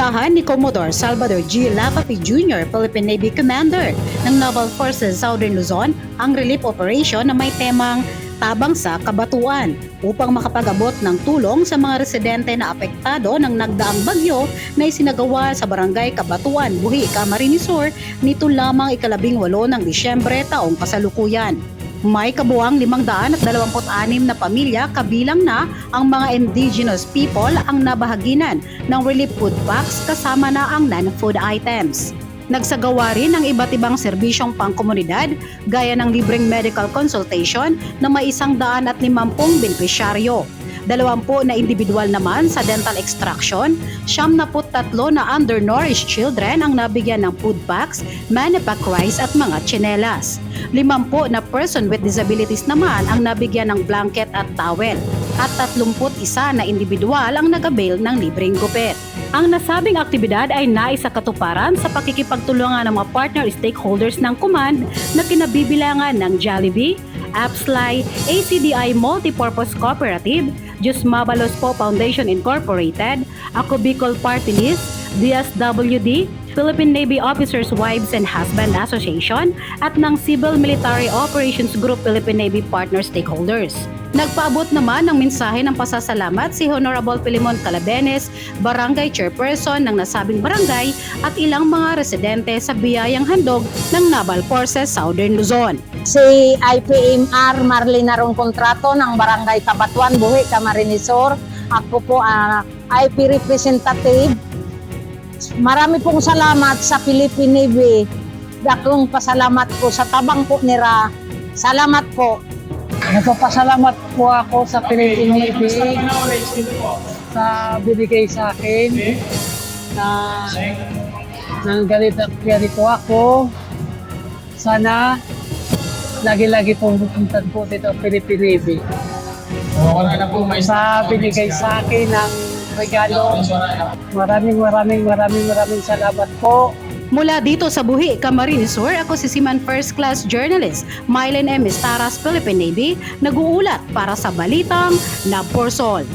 Inunahan ni Commodore Salvador G. Lapapi Jr., Philippine Navy Commander ng Naval Forces Southern Luzon, ang relief operation na may temang Tabang sa Kabatuan upang makapag-abot ng tulong sa mga residente na apektado ng nagdaang bagyo na isinagawa sa Barangay Kabatuan, Buhi, Camarines Sur nito lamang ika-18 ng Disyembre taong kasalukuyan. May kabuang 526 na pamilya kabilang na ang mga indigenous people ang nabahaginan ng relief food packs kasama na ang non-food items. Nagsagawa rin ng iba't ibang serbisyong pangkomunidad gaya ng libreng medical consultation na may 150 benepisyaryo. 20 na individual naman sa dental extraction, 73 na undernourished children ang nabigyan ng food packs, manipack rice at mga tsinelas. 50 na person with disabilities naman ang nabigyan ng blanket at towel. At 31 na individual ang nag-avail ng libreng gupit. Ang nasabing aktibidad ay naisakatuparan sa pakikipagtulungan ng mga partner stakeholders ng command na kinabibilangan ng Jollibee, Appsly, ACDI Multipurpose Cooperative, Diyos Mabalos Po Foundation Incorporated, Ako Bicol Party List, DSWD, Philippine Navy Officers Wives and Husband Association at ng Civil Military Operations Group Philippine Navy Partner Stakeholders. Nagpaabot naman ng mensahe ng pasasalamat si Honorable Filimon Calabenes, Barangay Chairperson ng nasabing barangay at ilang mga residente sa biyayang handog ng Naval Forces Southern Luzon. Si IPMR Marlina Ron Contrato ng Barangay Kabatuan, Buhi, Camarines Sur. Ako po IP representative. Marami pong salamat sa Philippine Navy. Dakong pasalamat po sa tabang po nila. Salamat po. Nagpapasalamat po ako sa Philippine Navy sa binigay sa akin na nang ganito ako. Sana lagi-lagi pong pupuntan po dito Philippine Navy. Sa binigay sa akin ng regalo. Maraming salamat po. Mula dito sa Buhi, Camarines Sur, ako si Siman First Class Journalist Mylen M. Estaras, Philippine Navy, nag-uulat para sa Balitang Naporsol.